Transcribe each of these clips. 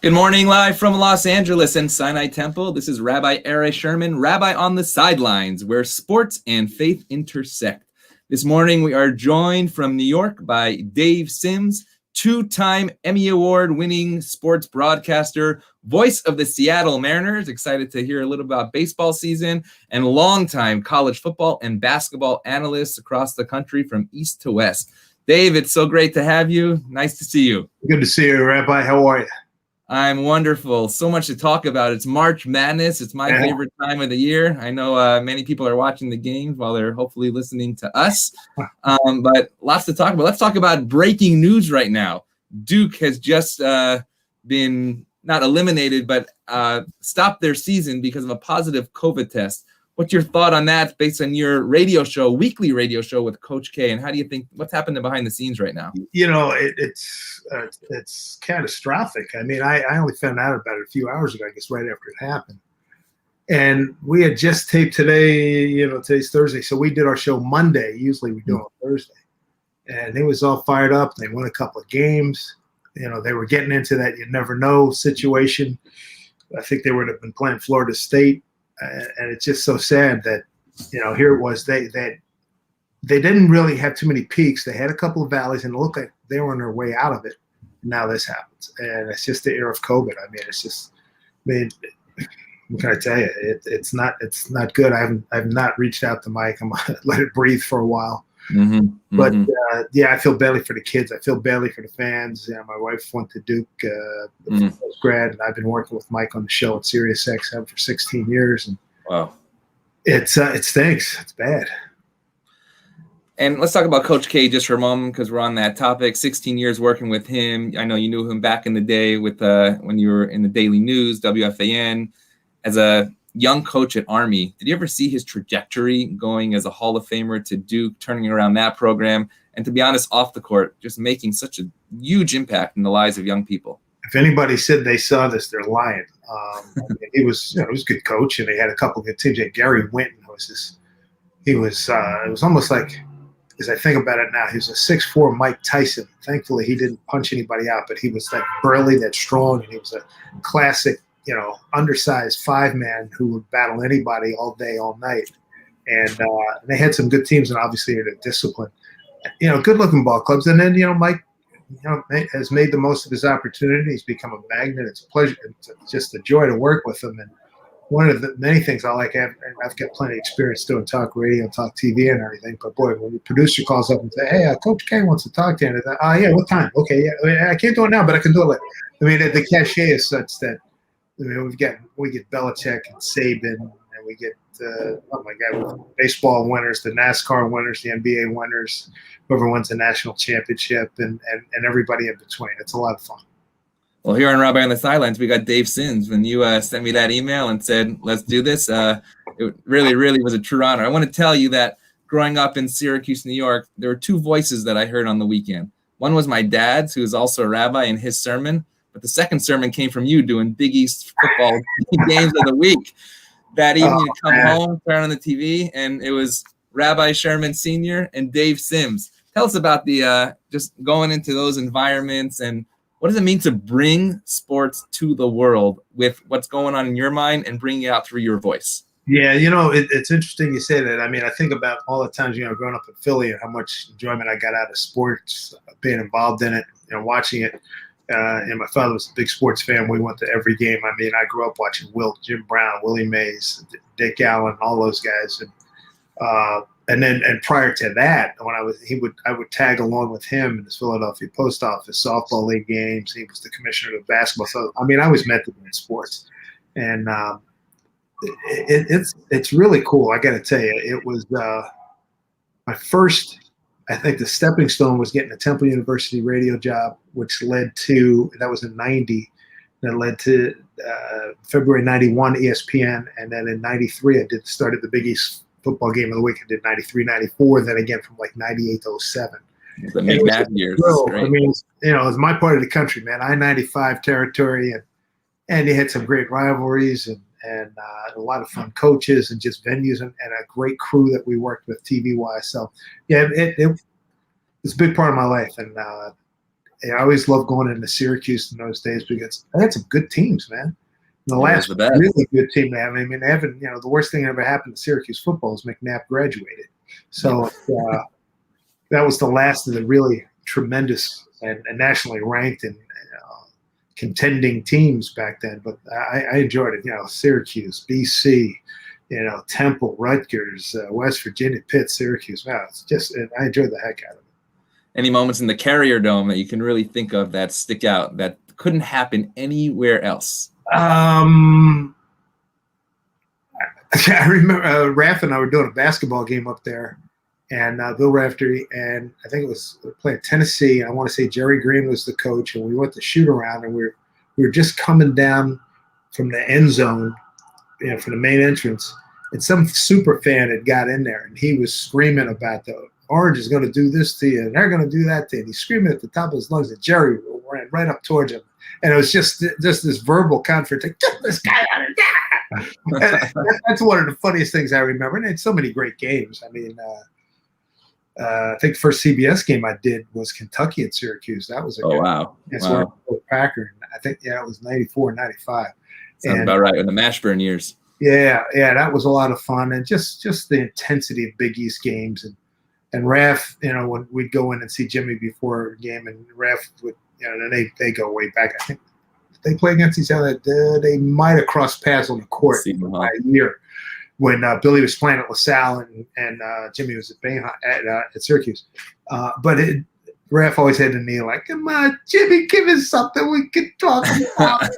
Good morning, live from Los Angeles and Sinai Temple. This is Rabbi Erez Sherman, Rabbi on the Sidelines, where sports and faith intersect. This morning, we are joined from New York by Dave Sims, two-time Emmy Award-winning sports broadcaster, voice of the Seattle Mariners. Excited to hear a little about baseball season, and longtime college football and basketball analyst across the country from east to west. Dave, it's so great to have you. Nice to see you. Good to see you, Rabbi. How are you? I'm wonderful. So much to talk about. It's March Madness. It's my favorite time of the year. I know many people are watching the games while they're hopefully listening to us, but lots to talk about. Let's talk about breaking news right now. Duke has just been not eliminated, but stopped their season because of a positive COVID test. What's your thought on that based on your radio show, weekly radio show with Coach K? And how do you think, what's happening behind the scenes right now? You know, it's catastrophic. I mean, I only found out about it a few hours ago, I guess, right after it happened. And we had just taped today, today's Thursday. So we did our show Monday. Usually we do it on Thursday. And it was all fired up. They won a couple of games. They were getting into that you never know situation. I think they would have been playing Florida State. And it's just so sad that, here it was. They didn't really have too many peaks. They had a couple of valleys, and it looked like they were on their way out of it. Now this happens, and it's just the era of COVID. I mean, it's just, what can I tell you? It's not good. I've not reached out to Mike. I'm gonna let it breathe for a while. But I feel badly for the kids. I feel badly for the fans. My wife went to Duke grad, and I've been working with Mike on the show at Sirius XM for 16 years. And wow, it stinks. It's bad. And let's talk about Coach K just for a moment, because we're on that topic. 16 years working with him. I know you knew him back in the day with when you were in the Daily News, WFAN, as a young coach at Army. Did you ever see his trajectory going as a Hall of Famer to Duke, turning around that program, and to be honest, off the court, just making such a huge impact in the lives of young people? If anybody said they saw this, they're lying. He was, he was a good coach, and they had a couple of good teams. Gary Winton was it was almost like, as I think about it now, he was a 6'4" Mike Tyson. Thankfully, he didn't punch anybody out, but he was that burly, that strong, and he was a classic, undersized five-man who would battle anybody all day, all night. And they had some good teams, and obviously they're disciplined. Good-looking ball clubs. And then, Mike, has made the most of his opportunity. He's become a magnet. It's a pleasure. It's just a joy to work with him. And one of the many things I like, I've got plenty of experience doing talk radio, talk TV, and everything. But boy, when the producer calls up and says, "Hey, Coach K wants to talk to you," and yeah, what time? Okay, yeah, I can't do it now, but I can do it later. I mean, the cachet is such that we get Belichick and Saban, and we get baseball winners, the NASCAR winners, the NBA winners, whoever wins the national championship, and everybody in between. It's a lot of fun. Well, here on Rabbi on the Sidelines, we got Dave Sims. When you sent me that email and said, let's do this, it really, really was a true honor. I want to tell you that growing up in Syracuse, New York, there were two voices that I heard on the weekend. One was my dad's, who is also a rabbi, in his sermon. But the second sermon came from you doing Big East football games of the week. That evening, you come home, turn on the TV, and it was Rabbi Sherman Sr. and Dave Sims. Tell us about the just going into those environments, and what does it mean to bring sports to the world with what's going on in your mind and bringing it out through your voice? Yeah, it's interesting you say that. I mean, I think about all the times, growing up in Philly and how much enjoyment I got out of sports, being involved in it, watching it. And my father was a big sports fan. We went to every game. I mean, I grew up watching Wilt, Jim Brown, Willie Mays, Dick Allen, all those guys. And prior to that, when I would tag along with him in his Philadelphia Post Office softball league games. He was the commissioner of basketball. So I mean, I was meant to be in sports, and it's really cool. I got to tell you, it was my first. I think the stepping stone was getting a Temple University radio job, which led to, that was in 90, that led to February 91 ESPN. And then in 93, I started the Big East football game of the week. I did 93, 94, then again from like 98 to 07. The McNabb years. I mean, it was my part of the country, man. I-95 territory, and you had some great rivalries and a lot of fun coaches and just venues and a great crew that we worked with TV-wise. So, yeah, it's a big part of my life. And I always loved going into Syracuse in those days because they had some good teams, man. The last really good team they have. I mean, they haven't, the worst thing that ever happened to Syracuse football is McNabb graduated. So that was the last of the really tremendous and nationally ranked and contending teams back then. But I enjoyed it. Syracuse, BC, Temple, Rutgers, West Virginia, Pitt, Syracuse. Wow, I enjoyed the heck out of it. Any moments in the Carrier Dome that you can really think of that stick out that couldn't happen anywhere else? I remember Raph and I were doing a basketball game up there, and Bill Raftery, and I think it was playing Tennessee. I want to say Jerry Green was the coach, and we went to shoot around, and we were just coming down from the end zone, from the main entrance, and some super fan had got in there, and he was screaming about the Orange is going to do this to you, and they're going to do that to you. And he's screaming at the top of his lungs, and Jerry ran right up towards him. And it was just this verbal confrontation. Get this guy out of there! That's one of the funniest things I remember. And it's so many great games. I mean, I think the first CBS game I did was Kentucky at Syracuse. That was a good wow. Wow. Packer. I think, it was 94, 95. Sounds about right, in the Mashburn years. Yeah, that was a lot of fun. And just the intensity of Big East games. And Raph, when we'd go in and see Jimmy before a game, and Raph would, and they go way back. I think they play against each other. They might have crossed paths on the court by a year when Billy was playing at LaSalle and Jimmy was at Syracuse. But Raph always had to kneel like, "Come on, Jimmy, give us something we can talk about."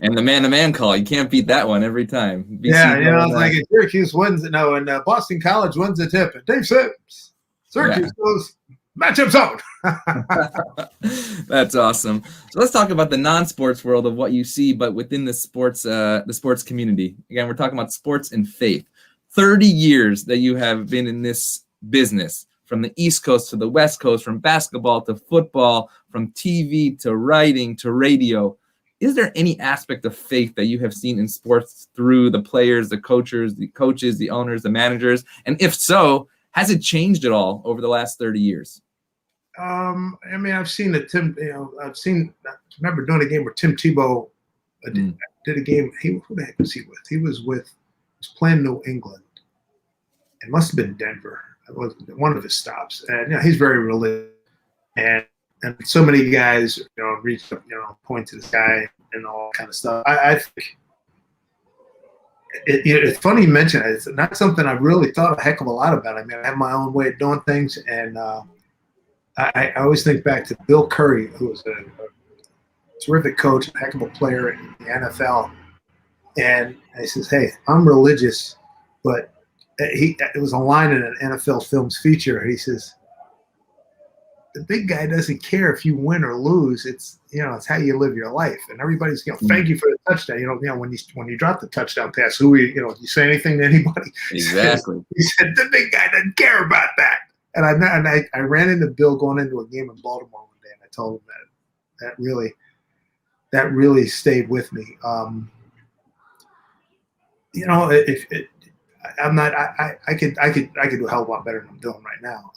And the man-to-man call, you can't beat that one every time. Like Syracuse wins, and Boston College wins the tip, and Dave Sims, Syracuse goes matchup zone. That's awesome. So let's talk about the non-sports world of what you see, but within the sports community. Again, we're talking about sports and faith. 30 years that you have been in this business, from the East Coast to the West Coast, from basketball to football, from TV to writing to radio. Is there any aspect of faith that you have seen in sports through the players, the coaches, the owners, the managers? And if so, has it changed at all over the last 30 years? I've seen that Tim, I remember doing a game where Tim Tebow did a game. Who the heck was he with? He was playing New England. It must have been Denver. It was one of his stops. And, he's very religious. And so many guys, reach up, point to the sky and all that kind of stuff. I think it's funny you mention it. It's not something I really thought a heck of a lot about. I mean, I have my own way of doing things, and I always think back to Bill Curry, who was a terrific coach, a heck of a player in the NFL. And he says, "Hey, I'm religious," but it was a line in an NFL Films feature. He says, "The big guy doesn't care if you win or lose. It's it's how you live your life." And everybody's thank you for the touchdown. When you drop the touchdown pass, who you say anything to anybody? Exactly. He said the big guy doesn't care about that. And I ran into Bill going into a game in Baltimore one day, and I told him that really stayed with me. I'm not. I could do a hell of a lot better than I'm doing right now.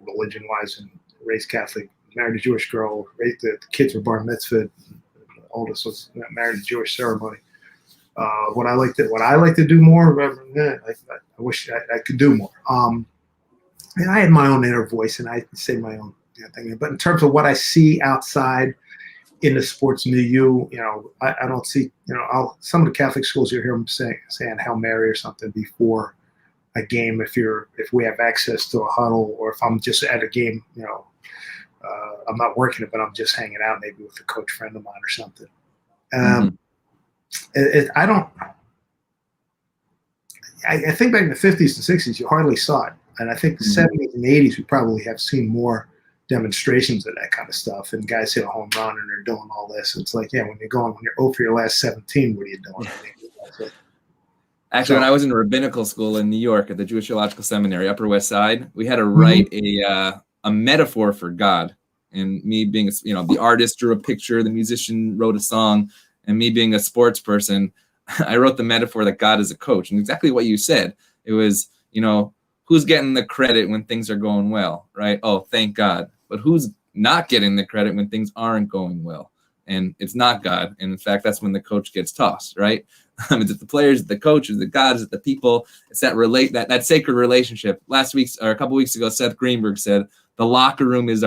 Religion wise, and raised Catholic, married a Jewish girl. The kids were bar mitzvah. The oldest was married a Jewish ceremony. What I like to do more. I wish I could do more. And I had my own inner voice, and I say my own thing. But in terms of what I see outside in the sports milieu, I don't see, some of the Catholic schools you hear them saying Hail Mary or something before a game if we have access to a huddle, or if I'm just at a game, I'm not working it, but I'm just hanging out maybe with a coach friend of mine or something. I think back in the 50s and 60s, you hardly saw it. And I think the 70s and 80s, we probably have seen more demonstrations of that kind of stuff. And guys hit a home run and they're doing all this. It's like, when you're 0 for your last 17, what are you doing? Actually, when I was in rabbinical school in New York at the Jewish Theological Seminary, Upper West Side, we had to write a metaphor for God. And me being, the artist drew a picture, the musician wrote a song, and me being a sports person, I wrote the metaphor that God is a coach. And exactly what you said. It was, who's getting the credit when things are going well, right? Oh, thank God. But who's not getting the credit when things aren't going well. And it's not God. And in fact, that's when the coach gets tossed, right? Is it the players, is it the coach, is it God, is it the people? It's that sacred relationship. Last week or a couple weeks ago, Seth Greenberg said, the locker room is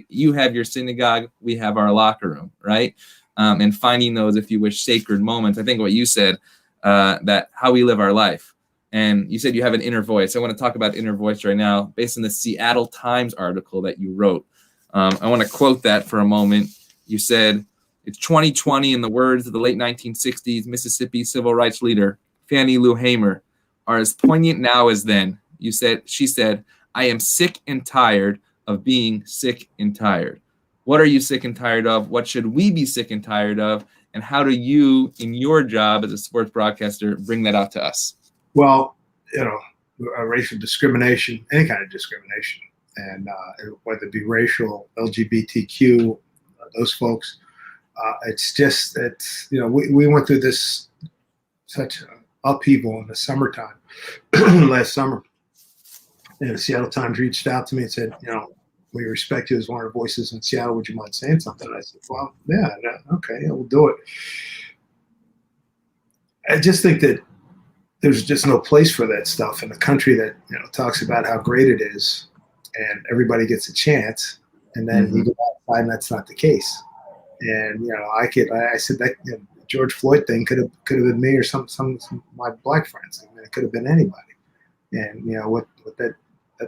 you have your synagogue, we have our locker room, right? And finding those, if you wish, sacred moments. I think what you said, that how we live our life. And you said you have an inner voice. I want to talk about inner voice right now based on the Seattle Times article that you wrote. I want to quote that for a moment. You said, it's 2020, in the words of the late 1960s Mississippi civil rights leader Fannie Lou Hamer, are as poignant now as then. She said, I am sick and tired of being sick and tired. What are you sick and tired of? What should we be sick and tired of? And how do you, in your job as a sports broadcaster, bring that out to us? Well, racial discrimination, any kind of discrimination, and whether it be racial, LGBTQ, those folks. We went through such upheaval in the summertime last summer. And the Seattle Times reached out to me and said, we respect you as one of the voices in Seattle. Would you mind saying something? And I said, well, yeah, okay, we'll do it. I just think that there's just no place for that stuff in a country that talks about how great it is, and everybody gets a chance, and then you go outside and that's not the case. And I said that George Floyd thing could have been me or some of my black friends. I mean, it could have been anybody. And what that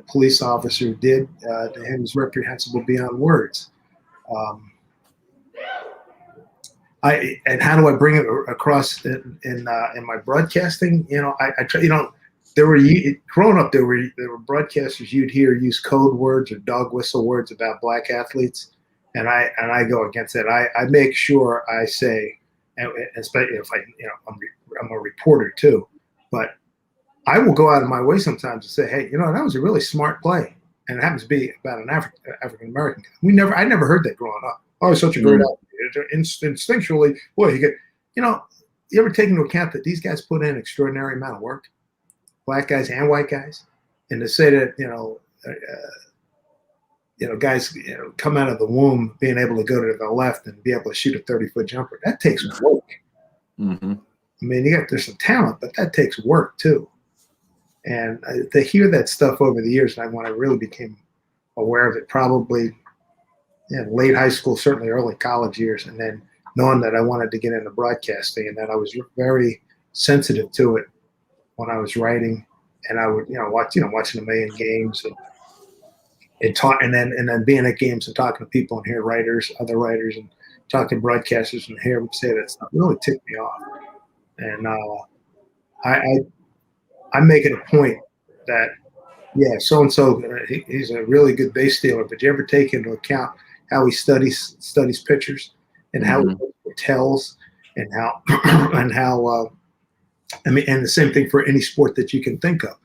police officer did to him is reprehensible beyond words. And how do I bring it across in my broadcasting? I try. Growing up, there were broadcasters you'd hear use code words or dog whistle words about black athletes. And I go against that. I make sure I say, and especially if I'm a reporter too, but I will go out of my way sometimes to say, hey, that was a really smart play, and it happens to be about an African American guy. I never heard that growing up. Oh, it's such a great athlete. Instinctually, boy, you ever take into account that these guys put in an extraordinary amount of work, black guys and white guys, and to say that guys come out of the womb being able to go to the left and be able to shoot a 30-foot jumper. That takes work. Mm-hmm. I mean, there's some talent, but that takes work too. And to hear that stuff over the years, when I really became aware of it, probably late high school, certainly early college years, and then knowing that I wanted to get into broadcasting, and that I was very sensitive to it when I was writing, and I would watching a million games and talk, and then being at games and talking to people and hear other writers, and talking to broadcasters and hear them say that stuff really ticked me off. And I make it a point that so and so he's a really good base stealer, but you ever take into account how he studies pitchers and how he tells and how and the same thing for any sport that you can think of.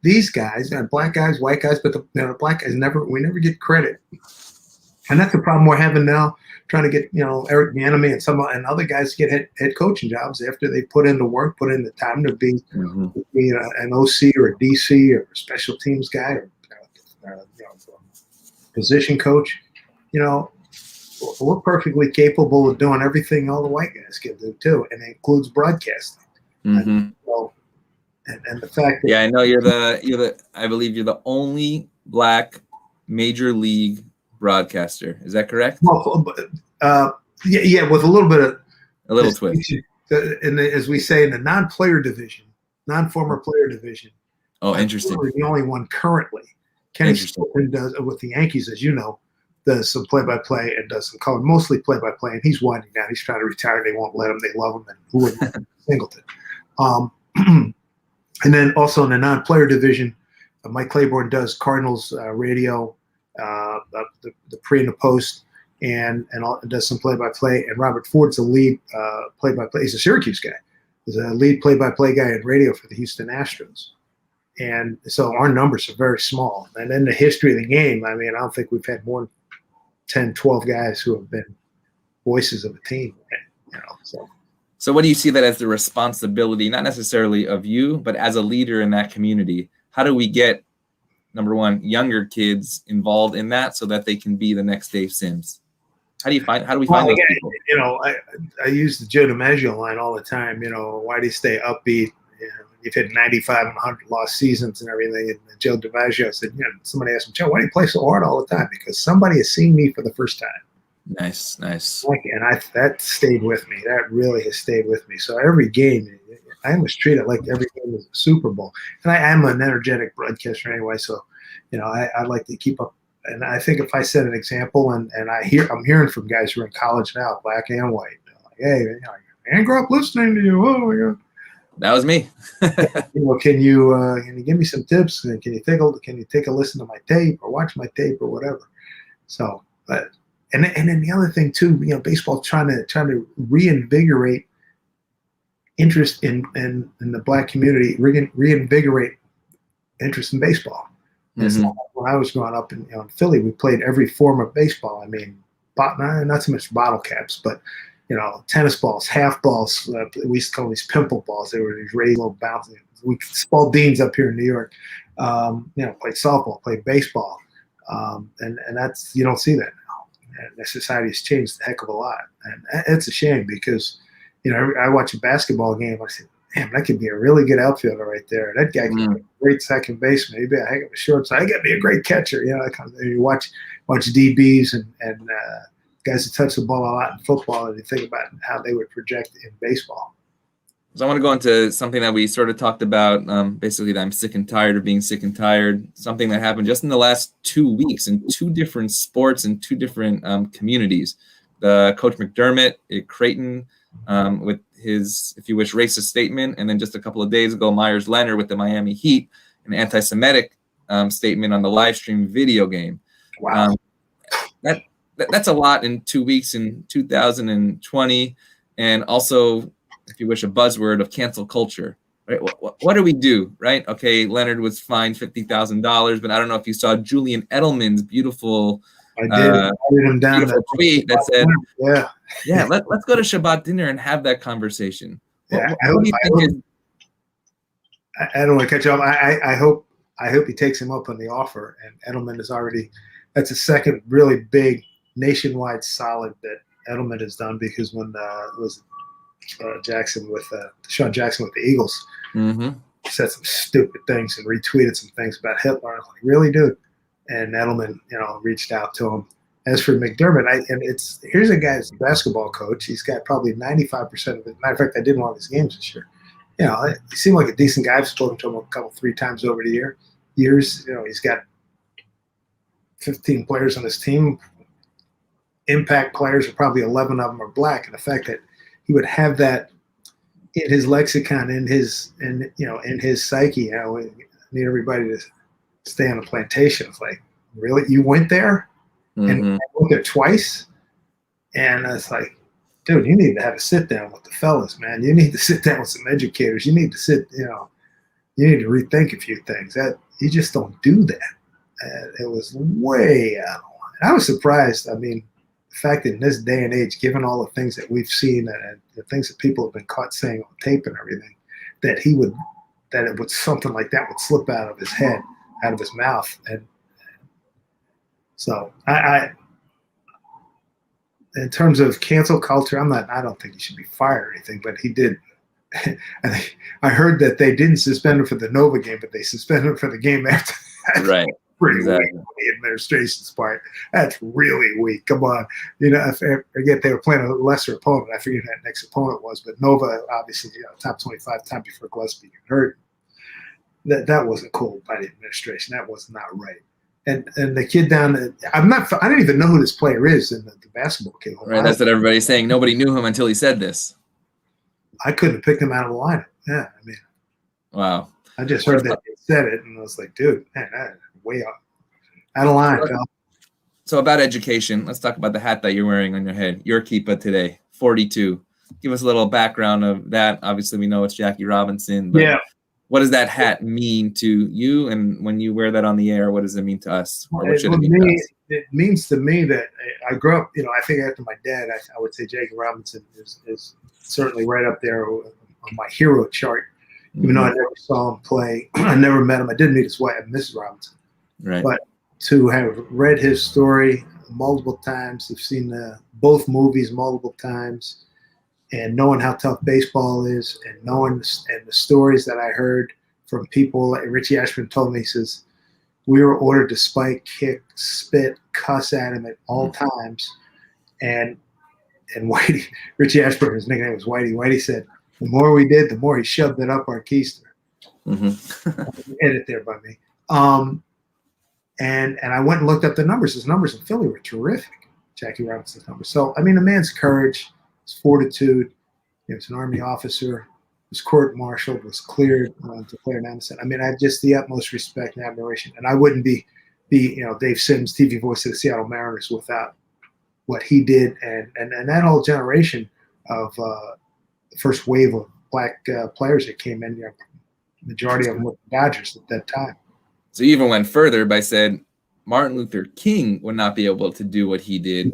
These guys, black guys, white guys, but the black guys we never get credit, and that's the problem we're having now. Trying to get Eric Bieniemy and other guys to get head coaching jobs after they put in the work, put in the time to be an OC or a DC or a special teams guy or position coach. We're perfectly capable of doing everything all the white guys can do too, and it includes broadcasting. Mm-hmm. And the fact that I know I believe you're the only black major league broadcaster. Is that correct? Well, with a little bit of a little twist. As we say in the non-former player division. Oh, interesting. We're the only one currently. Kenny Stilton does with the Yankees, as you know, does some play-by-play and does some color, mostly play-by-play, and he's winding down. He's trying to retire. They won't let him. They love him, and who wouldn't? Singleton. And then also in the non-player division, Mike Claiborne does Cardinals radio. The pre and the post, and does some play-by-play. And Robert Ford's the lead play-by-play. He's a Syracuse guy. He's a lead play-by-play guy in radio for the Houston Astros. And so our numbers are very small. And in the history of the game, I mean, I don't think we've had more than 10, 12 guys who have been voices of a team. So what do you see that as the responsibility, not necessarily of you, but as a leader in that community? How do we get number one, younger kids involved in that so that they can be the next Dave Sims? How do we find those people? I use the Joe DiMaggio line all the time. Why do you stay upbeat? You've had 95 and 100 lost seasons and everything. And Joe DiMaggio said, somebody asked him, Joe, why do you play so hard all the time? Because somebody has seen me for the first time. Nice. And that stayed with me. That really has stayed with me. So every game, I almost treat it like every game is a Super Bowl. And I am an energetic broadcaster anyway, so I like to keep up. And I think if I set an example, and I'm hearing from guys who are in college now, black and white, like, hey, I didn't grow up listening to you. Oh my God. That was me. Can you give me some tips? Can you take a listen to my tape or watch my tape or whatever? So, and then the other thing too, baseball trying to reinvigorate interest in the black community, reinvigorate interest in baseball. Mm-hmm. When I was growing up in Philly, we played every form of baseball. I mean, not so much bottle caps, but tennis balls, half balls. We used to call these pimple balls. They were these raised little bouncy. We Spaldings up here in New York. Played softball, played baseball, and that's, you don't see that now. And the society has changed a heck of a lot, and it's a shame because I watch a basketball game. I say, damn, that could be a really good outfielder right there. That guy could be a great second baseman. He'd be a heck of a shortstop. He could be a great catcher. You watch DBs and guys that touch the ball a lot in football, and you think about how they would project in baseball. So I want to go into something that we sort of talked about, basically that I'm sick and tired of being sick and tired, something that happened just in the last 2 weeks in 2 different sports and 2 different communities. Coach McDermott at Creighton with his, if you wish, racist statement, and then just a couple of days ago, Myers Leonard with the Miami Heat, an anti-Semitic statement on the live stream video game. Wow. That's a lot in 2 weeks in 2020, and also, if you wish, a buzzword of cancel culture. Right? What do we do? Right? Okay, Leonard was fined $50,000, but I don't know if you saw Julian Edelman's beautiful. I did. I did him down beautiful tweet that said, "Yeah, let's go to Shabbat dinner and have that conversation." Yeah, what do you think I don't want to catch up. I hope he takes him up on the offer. And Edelman is already. That's a second really big nationwide solid that Edelman has done, because when it was Deshaun Jackson with the Eagles, said some stupid things and retweeted some things about Hitler. I was like, really, dude? And Edelman, reached out to him. As for McDermott, here's a guy who's a basketball coach. He's got probably 95% of it. Matter of fact, I did one of his games this year. He seemed like a decent guy. I've spoken to him 3 times over the years. He's got 15 players on his team. Impact players, are probably 11 of them are black. And the fact that he would have that in his lexicon, in his psyche, I need everybody to stay on a plantation. It's like, really? You went there? And I went there twice? And it's like, dude, you need to have a sit down with the fellas, man. You need to sit down with some educators. You need to you need to rethink a few things. That you just don't do that. It was way out of line. I was surprised. I mean, the fact that in this day and age, given all the things that we've seen and the things that people have been caught saying on tape and everything, that something like that would slip out of his head, out of his mouth. And so I in terms of cancel culture, I don't think he should be fired or anything, but he did. I heard that they didn't suspend him for the Nova game, but they suspended him for the game after that. Right. Pretty weak on the administration's part. That's really weak. Come on. I forget they were playing a lesser opponent. I forget who that next opponent was, but Nova, obviously, top 25, time before Gillespie got hurt. That wasn't cool by the administration. That was not right. And the kid down there, I don't even know who this player is in the basketball kid. Right, that's what everybody's saying. Nobody knew him until he said this. I couldn't have picked him out of the lineup. Yeah, I mean. Wow. I just heard that they said it, and I was like, dude, man, that way out of line. So about education, let's talk about the hat that you're wearing on your head. Your kippah today, 42. Give us a little background of that. Obviously, we know it's Jackie Robinson, but what does that hat mean to you? And when you wear that on the air, what does it mean to us? Or what should it mean to us? It means to me that I grew up, I think after my dad, I would say Jackie Robinson is certainly right up there on my hero chart. Even though I never saw him play, I never met him. I did meet his wife, Mrs. Robinson. Right. But to have read his story multiple times, have seen both movies multiple times, and knowing how tough baseball is, and knowing and the stories that I heard from people, like Richie Ashburn told me, he says, we were ordered to spike, kick, spit, cuss at him at all times. And Whitey, Richie Ashburn, his nickname was Whitey. Whitey said, the more we did, the more he shoved it up our keister. Edit there by me. And I went and looked up the numbers. His numbers in Philly were terrific, Jackie Robinson's numbers. So, I mean, the man's courage, his fortitude, he was an Army officer, was court-martialed, was cleared, declared innocent. I mean, I have just the utmost respect and admiration. And I wouldn't be Dave Sims, TV voice of the Seattle Mariners, without what he did. And that whole generation of the first wave of black players that came in, majority of them were the Dodgers at that time. So you even went further by saying Martin Luther King would not be able to do what he did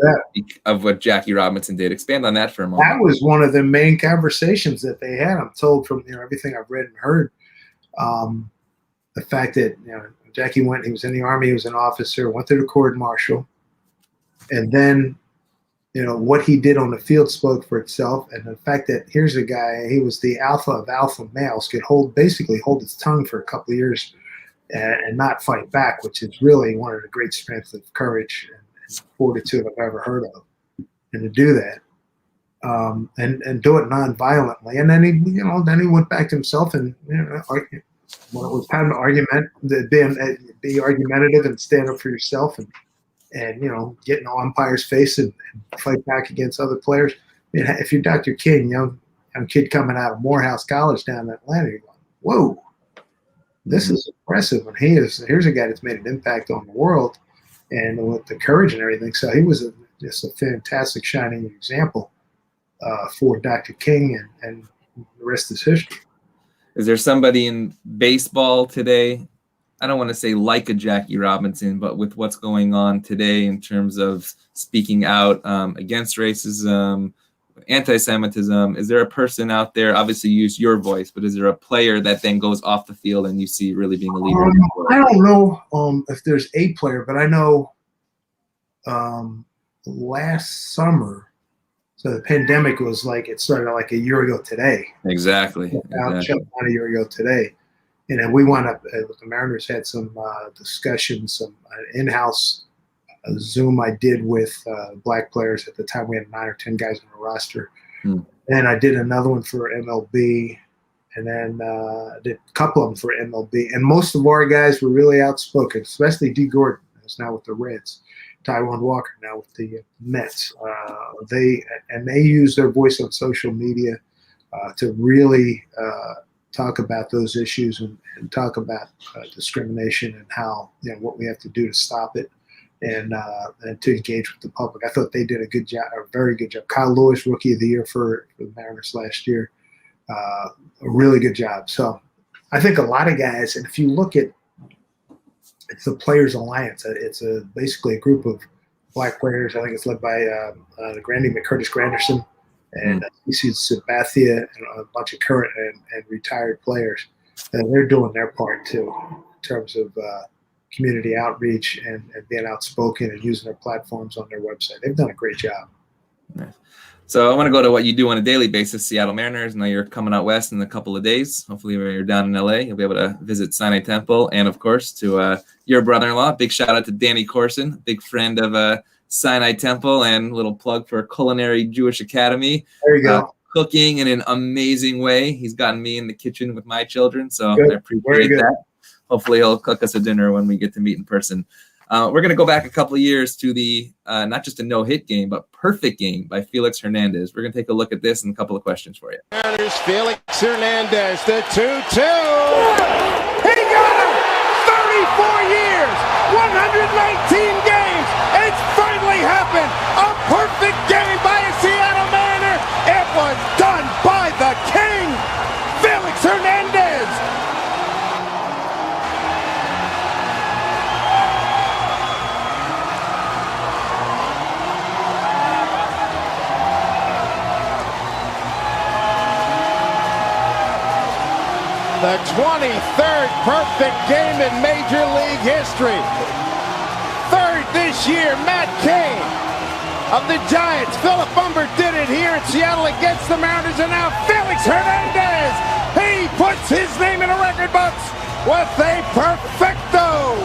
of what Jackie Robinson did. Expand on that for a moment. That was one of the main conversations that they had. I'm told from everything I've read and heard, the fact that Jackie he was in the Army, he was an officer, went through the court-martial, and then what he did on the field spoke for itself. And the fact that here's a guy, he was the alpha of alpha males, could basically hold his tongue for a couple of years and not fight back, which is really one of the great strengths of courage and fortitude I've ever heard of. And to do that, and do it non-violently, and then he went back to himself and when it was time to be argumentative and stand up for yourself and get in the umpire's face and fight back against other players. I mean, if you're Dr. King, young kid coming out of Morehouse College down in Atlanta, you're going, whoa. This is impressive, and here's a guy that's made an impact on the world, and with the courage and everything. So he was just a fantastic, shining example for Dr. King, and the rest is history. Is there somebody in baseball today? I don't want to say like a Jackie Robinson, but with what's going on today in terms of speaking out against racism, anti-Semitism, is there a person out there, obviously you use your voice, but is there a player that then goes off the field and you see really being a leader? I don't know if there's a player, but I know last summer, so the pandemic was it started like a year ago today. Exactly. Shut down a year ago today. And then we wound up, the Mariners had some discussions, some in-house Zoom I did with black players. At the time, we had 9 or 10 guys on the roster. And I did another one for MLB, and then I did a couple of them for MLB. And most of our guys were really outspoken, especially D. Gordon, who's now with the Reds, Taijuan Walker, now with the Mets. They use their voice on social media to really talk about those issues and talk about discrimination and how what we have to do to stop it. And to engage with the public. I thought they did a good job, a very good job. Kyle Lewis, Rookie of the Year for the Mariners last year. A really good job. So I think a lot of guys, and if you look at it's the Players Alliance, it's basically a group of black players. I think it's led by Curtis Granderson and C.C. Sabathia and a bunch of current and retired players. And they're doing their part too in terms of community outreach and being outspoken and using their platforms on their website. They've done a great job. Nice. So I want to go to what you do on a daily basis, Seattle Mariners. Now you're coming out west in a couple of days. Hopefully when you're down in LA, you'll be able to visit Sinai Temple. And of course to your brother-in-law, big shout out to Danny Corson, big friend of Sinai Temple, and a little plug for Culinary Jewish Academy. There you go. Cooking in an amazing way. He's gotten me in the kitchen with my children. So good. I appreciate that. Hopefully he'll cook us a dinner when we get to meet in person. We're going to go back a couple of years to the not just a no-hit game, but perfect game by Felix Hernandez. We're going to take a look at this and a couple of questions for you. Mariners, Felix Hernandez, the 2-2. He got him! 34 years, 119 games. It's finally happened. A perfect game by a Seattle Mariner. It was done by the King, Felix Hernandez. the 23rd perfect game in Major League history. Third this year, Matt Cain of the Giants. Philip Humber did it here in Seattle against the Mariners, and now Felix Hernandez. He puts his name in the record books with a perfecto.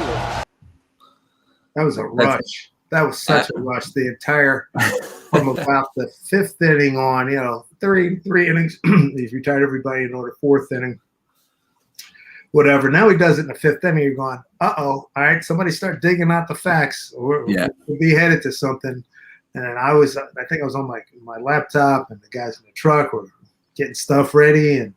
That was a rush. That was such a rush. The entire, from about the fifth inning on, three innings. He's retired everybody in order, fourth inning, whatever. Now he does it in the fifth inning. You're going, all right, somebody start digging out the facts. We'll be headed to something. And I think I was on my laptop, and the guys in the truck were getting stuff ready. And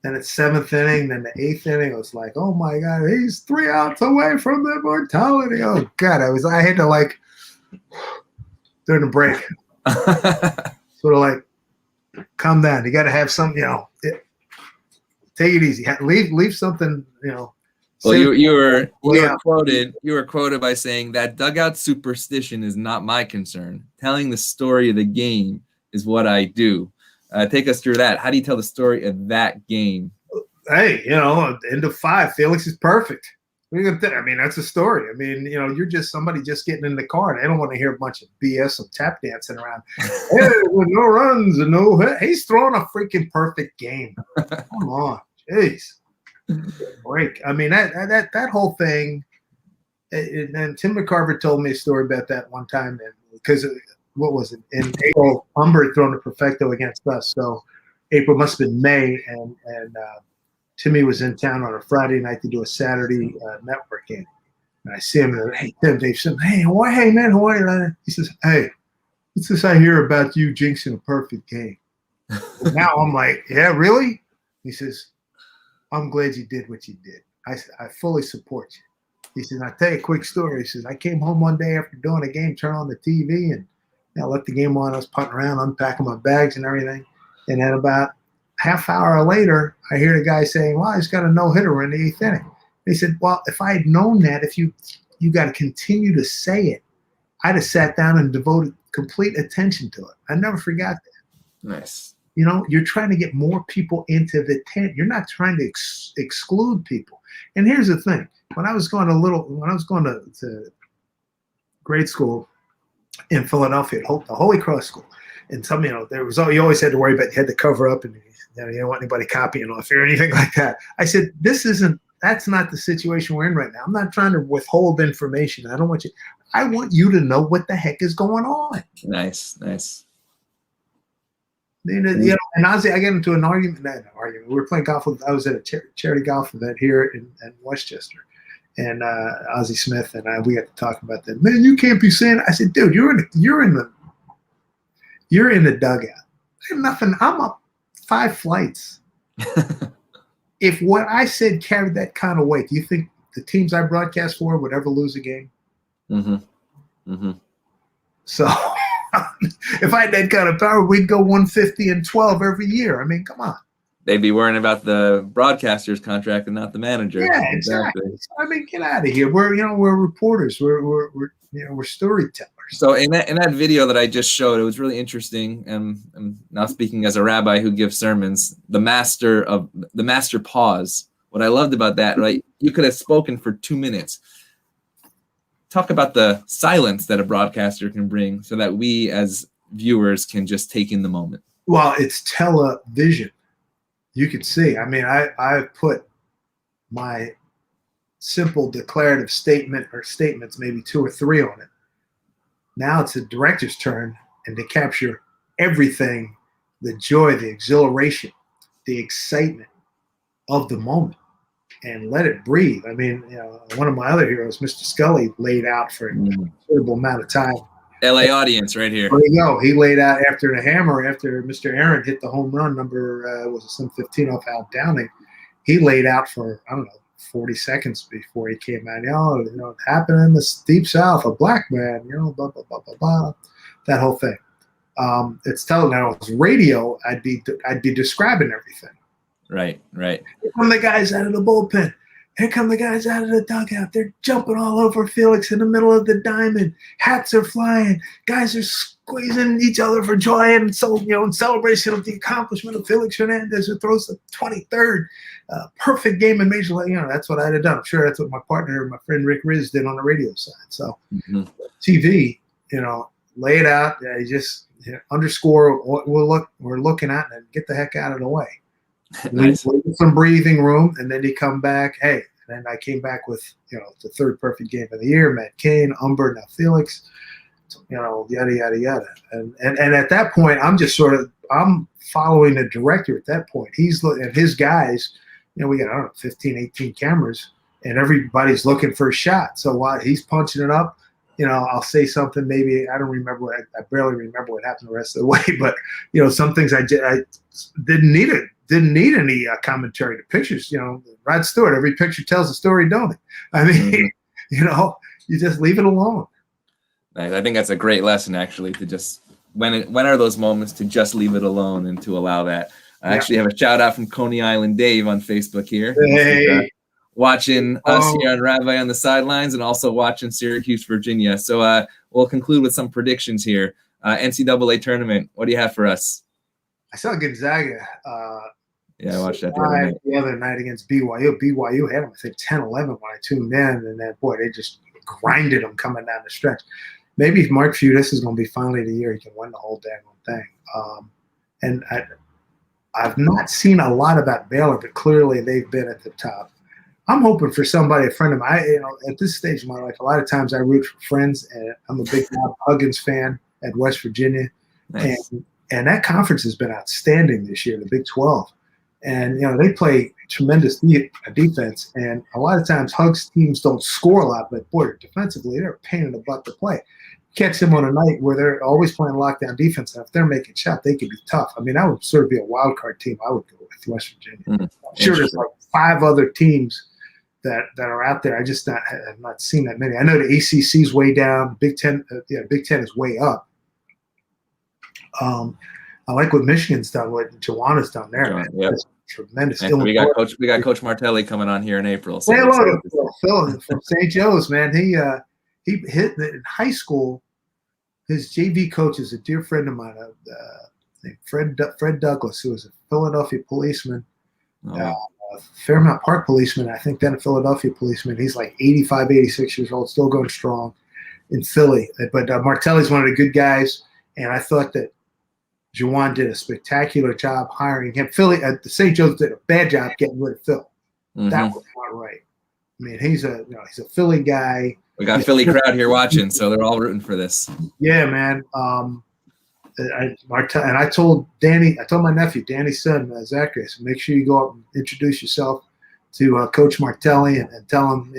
then it's seventh inning, then the eighth inning, I was like, oh my God, he's 3 outs away from the mortality. Oh God, I had to during the break, sort of calm down. You got to have something, take it easy. Leave something, Well, you were quoted by saying that dugout superstition is not my concern. Telling the story of the game is what I do. Take us through that. How do you tell the story of that game? Hey, end of 5, Felix is perfect. That's a story. You're just somebody just getting in the car, and they don't want to hear a bunch of BS of tap dancing around. Hey, with no runs and no hit. He's throwing a freaking perfect game. Come on, jeez. Break. That whole thing. And Tim McCarver told me a story about that one time, because what was it? In April, Humber had thrown a perfecto against us. So April must have been May, and Timmy was in town on a Friday night to do a Saturday network game. And I see him, and hey, Tim, Dave said, hey man, how are you? He says, hey, what's this I hear about you jinxing a perfect game? Now I'm like, yeah, really? He says, I'm glad you did what you did. I fully support you. He says, I'll tell you a quick story. He says, I came home one day after doing a game, turned on the TV, and I left the game on. I was putting around, unpacking my bags and everything. And then about half hour later, I hear the guy saying, well, he's got a no-hitter in the eighth inning. He said, well, if I had known that, if you got to continue to say it, I'd have sat down and devoted complete attention to it. I never forgot that. Nice. You're trying to get more people into the tent. You're not trying to exclude people. And here's the thing. When I was going to grade school in Philadelphia, the Holy Cross School, and you always had to worry about, you had to cover up, and you don't want anybody copying off you or anything like that. I said, that's not the situation we're in right now. I'm not trying to withhold information. I want you to know what the heck is going on. Nice. And honestly, I get into an argument. We were playing golf I was at a charity golf event here in Westchester, and Ozzie Smith and we got to talk about that. Man, you can't be saying. I said, dude, you're in the dugout. I have nothing. I'm up 5 flights. If what I said carried that kind of weight, do you think the teams I broadcast for would ever lose a game? Mm-hmm. Mm-hmm. So if I had that kind of power, we'd go 150-12 every year. Come on. They'd be worrying about the broadcaster's contract and not the manager. Yeah, exactly. Get out of here. We're reporters. We're storytellers. So in that video that I just showed, it was really interesting. I'm now speaking as a rabbi who gives sermons. The master pause. What I loved about that, right? You could have spoken for 2 minutes. Talk about the silence that a broadcaster can bring, so that we as viewers can just take in the moment. Well, it's television. You can see. I put my simple declarative statement or statements, maybe 2 or 3 on it. Now it's the director's turn, and to capture everything, the joy, the exhilaration, the excitement of the moment, and let it breathe. One of my other heroes, Mr. Scully, laid out for a considerable amount of time. LA audience right here. There you go. He laid out after the hammer, after Mr. Aaron hit the home run, number some 15 off Al Downing. He laid out for, 40 seconds before he came out. It happened in the deep South, a black man, blah, blah, blah, blah, blah. That whole thing. It's telling now it's radio, I'd be describing everything. Right. From the guys out of the bullpen. Here come the guys out of the dugout. They're jumping all over Felix in the middle of the diamond. Hats are flying. Guys are squeezing each other for joy and so in celebration of the accomplishment of Felix Hernandez, who throws the 23rd perfect game in Major League. That's what I'd have done. I'm sure that's what my partner, my friend Rick Riz, did on the radio side. So TV, lay it out. You just underscore what we're looking at and get the heck out of the way. Nice. Some breathing room, and then you come back. Hey, and then I came back with the third perfect game of the year. Matt Cain, Umber, now Felix. Yada yada yada. And at that point, I'm following the director. At that point, he's and his guys. We got 15, 18 cameras, and everybody's looking for a shot. So while he's punching it up, I'll say something. Maybe I don't remember. I barely remember what happened the rest of the way. But some things I didn't need it. Didn't need any commentary. The pictures, Rod Stewart, every picture tells a story, don't it? I mean, you just leave it alone. I think that's a great lesson, actually, to just when are those moments to just leave it alone and to allow that. I actually have a shout out from Coney Island Dave on Facebook here. Hey. Watching us here on Rabbi on the Sidelines and also watching Syracuse, Virginia. So we'll conclude with some predictions here. NCAA tournament, what do you have for us? I saw Gonzaga. I watched that the other night against BYU. BYU had them, I think, 10-11 when I tuned in. And then, boy, they just grinded them coming down the stretch. Maybe if Mark Few, this is going to be finally the year he can win the whole dang thing. And I've not seen a lot about Baylor, but clearly they've been at the top. I'm hoping for somebody, a friend of mine. At this stage of my life, a lot of times I root for friends, and I'm a big Bob Huggins fan at West Virginia. Nice. And that conference has been outstanding this year, the Big 12. And, they play tremendous defense. And a lot of times Hugs teams don't score a lot, but, boy, defensively, they're a pain in the butt to play. Catch them on a night where they're always playing lockdown defense. And if they're making shots, they can be tough. I mean, that would sort of be a wild card team I would go with, West Virginia. I'm sure there's like 5 other teams that are out there. I just have not seen that many. I know the ACC's way down. Big Ten is way up. I like what Michigan's done, what Joanna's done there. Man. Yep. That's tremendous. We got Coach Martelli coming on here in April. So Phil from St. Joe's, man. He hit in high school. His JV coach is a dear friend of mine, named Fred Douglas, who was a Philadelphia policeman, Fairmount Park policeman. I think then a Philadelphia policeman. He's like 85, 86 years old, still going strong in Philly. But Martelli's one of the good guys, and I thought that Juwan did a spectacular job hiring him. The St. Joe's did a bad job getting rid of Phil. That was not right. I mean, he's a Philly guy. We got Philly crowd here watching, so they're all rooting for this. Yeah, man. And I told my nephew, Danny's son, Zachary, so make sure you go up and introduce yourself to Coach Martelli and tell him,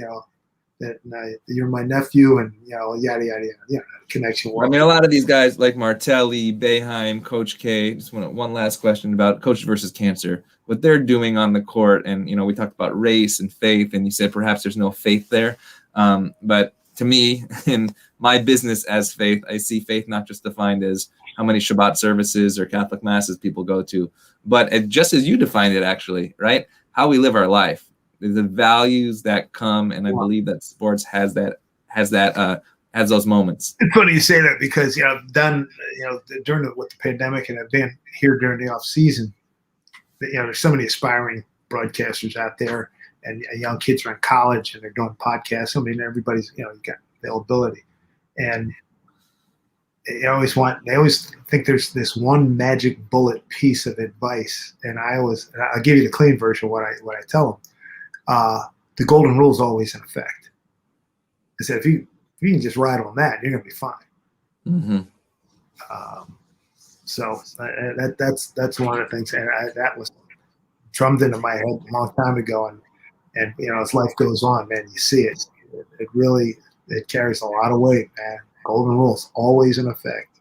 that you're my nephew and, yada, yada, yada, connection. I mean, a lot of these guys like Martelli, Boeheim, Coach K, just one last question about Coach versus Cancer, what they're doing on the court. And, we talked about race and faith, and you said perhaps there's no faith there. But to me, in my business as faith, I see faith not just defined as how many Shabbat services or Catholic masses people go to, but just as you defined it, actually, right? How we live our life, the values that come, and I believe that sports has those moments. It's funny you say that because I've done during the pandemic, and I've been here during the off season. There's so many aspiring broadcasters out there. And young kids are in college and they're doing podcasts. I mean, everybody's, you got availability. And they always think there's this one magic bullet piece of advice. And I'll give you the clean version of what I tell them. The golden rule is always in effect. I said, if you can just ride on that, you're going to be fine. Mm-hmm. So that's one of the things. And that was drummed into my head a long time ago. And as life goes on, man, you see it. It carries a lot of weight, man. Golden rules always in effect.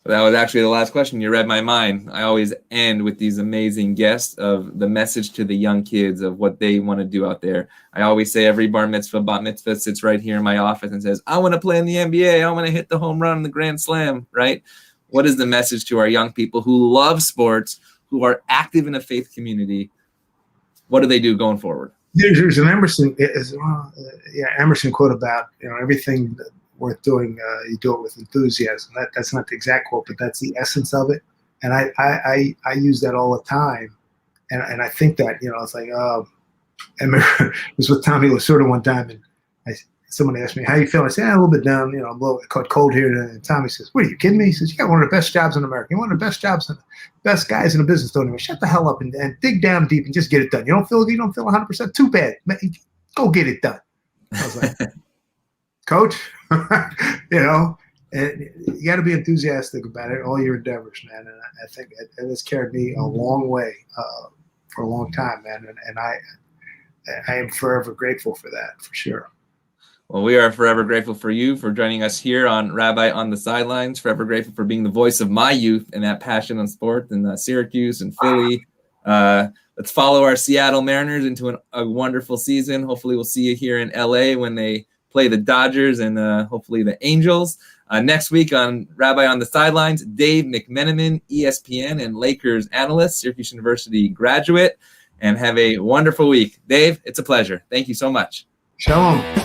That was actually the last question. You read my mind. I always end with these amazing guests of the message to the young kids of what they want to do out there. I always say every bar mitzvah, bat mitzvah sits right here in my office and says, I want to play in the NBA. I want to hit the home run in the Grand Slam, right? What is the message to our young people who love sports, who are active in a faith community? what do they do going forward? There's an Emerson quote about, everything worth doing, you do it with enthusiasm. That's not the exact quote, but that's the essence of it. And I use that all the time. And I think that, it's like, I remember it was with Tommy Lasorda one time, and someone asked me, how you feeling? I said, a little bit down, I'm a little caught cold here. And Tommy says, what are you kidding me? He says, you got one of the best jobs in America. You're one of the best jobs, best guys in the business. Don't even shut the hell up and dig down deep and just get it done. You don't feel 100%? Too bad. Go get it done. I was like, Coach, and you got to be enthusiastic about it, all your endeavors, man. And I think it has carried me a long way for a long time, man. And I am forever grateful for that, for sure. Well, we are forever grateful for you for joining us here on Rabbi on the Sidelines. Forever grateful for being the voice of my youth and that passion on sport in Syracuse and Philly. Let's follow our Seattle Mariners into a wonderful season. Hopefully we'll see you here in LA when they play the Dodgers and hopefully the Angels. Next week on Rabbi on the Sidelines, Dave McMenamin, ESPN and Lakers analyst, Syracuse University graduate, and have a wonderful week. Dave, it's a pleasure. Thank you so much. Shalom.